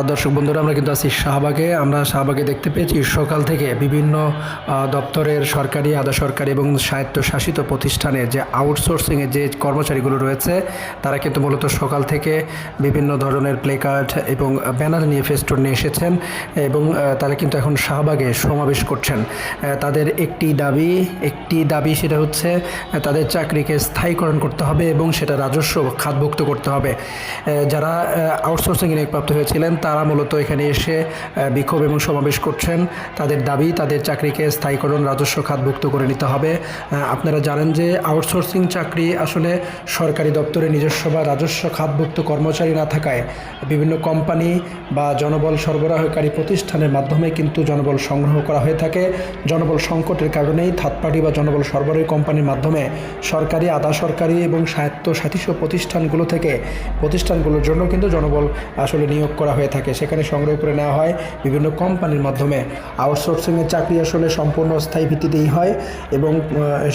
দর্শক বন্ধুরা, আমরা কিন্তু আছি শাহবাগে। আমরা শাহবাগে দেখতে পেয়েছি সকাল থেকে বিভিন্ন দপ্তরের সরকারি, আধা সরকারি এবং স্বায়ত্তশাসিত প্রতিষ্ঠানে যে আউটসোর্সিংয়ে যে কর্মচারীগুলো রয়েছে তারা কিন্তু মূলত সকাল থেকে বিভিন্ন ধরনের প্লেকার্ড এবং ব্যানার নিয়ে, ফেস্টুন নিয়ে এসেছেন এবং তারা কিন্তু এখন শাহবাগে সমাবেশ করছেন। তাদের একটি দাবি সেটা হচ্ছে তাদের চাকরিকে স্থায়ীকরণ করতে হবে এবং সেটা রাজস্ব খাতভুক্ত করতে হবে। যারা আউটসোর্সিংয়ে নিয়োগপ্রাপ্ত হয়েছিলেন তারা মূলত এখানে এসে বিক্ষোভ এবং সমাবেশ করছেন। তাদের দাবি তাদের চাকরিকে স্থায়ীকরণ, রাজস্ব খাতভুক্ত করে নিতে হবে। আপনারা জানেন যে আউটসোর্সিং চাকরি আসলে সরকারি দপ্তরে নিজস্ব বা রাজস্ব খাতভুক্ত কর্মচারী না থাকায় বিভিন্ন কোম্পানি বা জনবল সরবরাহকারী প্রতিষ্ঠানের মাধ্যমে কিন্তু জনবল সংগ্রহ করা হয়ে থাকে। জনবল সংকটের কারণেই থার্ড পার্টি বা জনবল সরবরাহী কোম্পানির মাধ্যমে সরকারি, আধা সরকারি এবং স্বায়ত্তশাসিত প্রতিষ্ঠানগুলোর জন্য কিন্তু জনবল আসলে নিয়োগ করা হয়ে থাকে। সেখানে সংগ্রহ করে নেওয়া হয় বিভিন্ন কোম্পানির মাধ্যমে। আউটসোর্সিংয়ের চাকরি আসলে সম্পূর্ণ অস্থায়ী ভিত্তিতেই হয় এবং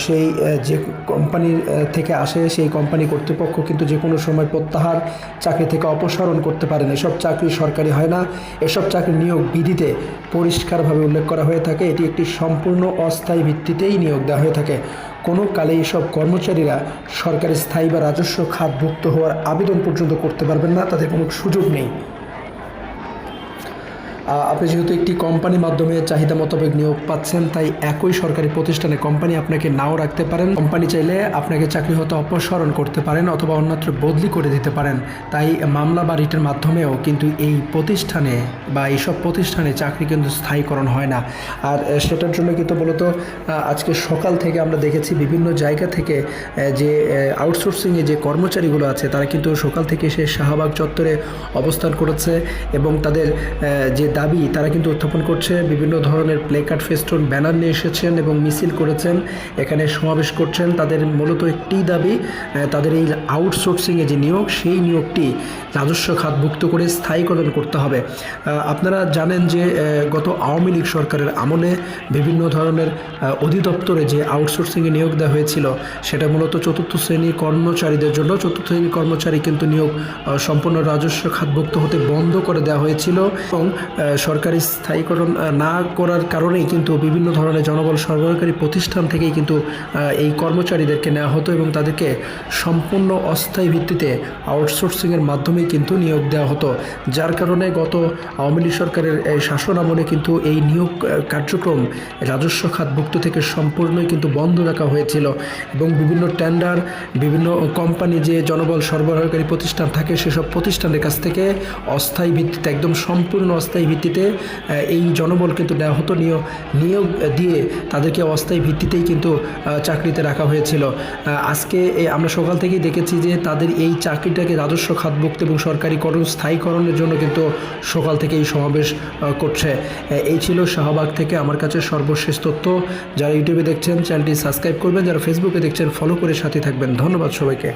সেই যে কোম্পানির থেকে আসে সেই কোম্পানি কর্তৃপক্ষ কিন্তু যে কোনো সময় প্রত্যাহার, চাকরি থেকে অপসারণ করতে পারেন। এসব চাকরি সরকারি হয় না। এসব চাকরি নিয়োগ বিধিতে পরিষ্কারভাবে উল্লেখ করা হয়ে থাকে এটি একটি সম্পূর্ণ অস্থায়ী ভিত্তিতেই নিয়োগ দেওয়া হয়ে থাকে। কোনো কালে এসব কর্মচারীরা সরকারি স্থায়ী বা রাজস্ব খাতভুক্ত হওয়ার আবেদন পর্যন্ত করতে পারবেন না, তাদের কোনো সুযোগ নেই। আপনি যেহেতু একটি কোম্পানির মাধ্যমে চাহিদা মোতাবেক নিয়োগ পাচ্ছেন, তাই একই সরকারি প্রতিষ্ঠানে কোম্পানি আপনাকে নাও রাখতে পারেন। কোম্পানি চাইলে আপনাকে চাকরি হতে অপসারণ করতে পারেন অথবা অন্যত্র বদলি করে দিতে পারেন। তাই মামলা বা রিটের মাধ্যমেও কিন্তু এই প্রতিষ্ঠানে বা এইসব প্রতিষ্ঠানে চাকরি কিন্তু স্থায়ীকরণ হয় না। আর সেটার জন্য কিন্তু মূলত আজকে সকাল থেকে আমরা দেখেছি বিভিন্ন জায়গা থেকে যে আউটসোর্সিংয়ে যে কর্মচারীগুলো আছে তারা কিন্তু সকাল থেকে এসে শাহবাগ চত্বরে অবস্থান করেছে এবং তাদের যে দাবি তারা কিন্তু উত্থাপন করছে। বিভিন্ন ধরনের প্লেকার্ড, ফেস্টুন, ব্যানার নিয়ে এসেছেন এবং মিছিল করেছেন, এখানে সমাবেশ করছেন। তাদের মূলত একটি দাবি, তাদের এই আউটসোর্সিংয়ে যে নিয়োগ সেই নিয়োগটি রাজস্ব খাতভুক্ত করে স্থায়ীকরণ করতে হবে। আপনারা জানেন যে গত আওয়ামী লীগ সরকারের আমলে বিভিন্ন ধরনের অধিদপ্তরে যে আউটসোর্সিংয়ে নিয়োগ দেওয়া হয়েছিল সেটা মূলত চতুর্থ শ্রেণীর কর্মচারীদের জন্য। চতুর্থ শ্রেণীর কর্মচারী কিন্তু নিয়োগ সম্পূর্ণ রাজস্ব খাতভুক্ত হতে বন্ধ করে দেওয়া হয়েছিল এবং সরকারি স্থায়ীকরণ না করার কারণেই কিন্তু বিভিন্ন ধরনের জনবল সরবরাহকারী প্রতিষ্ঠান থেকেই কিন্তু এই কর্মচারীদেরকে নেওয়া হতো এবং তাদেরকে সম্পূর্ণ অস্থায়ী ভিত্তিতে আউটসোর্সিংয়ের মাধ্যমেই কিন্তু নিয়োগ দেওয়া হতো। যার কারণে গত আওয়ামী লীগ সরকারের শাসন আমলে কিন্তু এই নিয়োগ কার্যক্রম রাজস্ব খাতভুক্ত থেকে সম্পূর্ণই কিন্তু বন্ধ রাখা হয়েছিল এবং বিভিন্ন টেন্ডার, বিভিন্ন কোম্পানি যে জনবল সরবরাহকারী প্রতিষ্ঠান থাকে সেসব প্রতিষ্ঠানের কাছ থেকে অস্থায়ী ভিত্তিতে, একদম সম্পূর্ণ অস্থায়ী ভিত্তিতে এই জনবল কিন্তু দেওয়া হতো। নিয়োগ দিয়ে তাদেরকে অস্থায়ী ভিত্তিতেই কিন্তু চাকরিতে রাখা হয়েছিল। আজকে আমরা সকাল থেকেই দেখেছি যে তাদের এই চাকরিটাকে রাজস্ব খাতভুক্ত এবং সরকারিকরণ, স্থায়ীকরণের জন্য কিন্তু সকাল থেকেই সমাবেশ করছে। এই ছিল শাহবাগ থেকে আমার কাছে সর্বশেষ তথ্য। যারা ইউটিউবে দেখছেন চ্যানেলটি সাবস্ক্রাইব করবেন, যারা ফেসবুকে দেখছেন ফলো করে সাথে থাকবেন। ধন্যবাদ সবাইকে।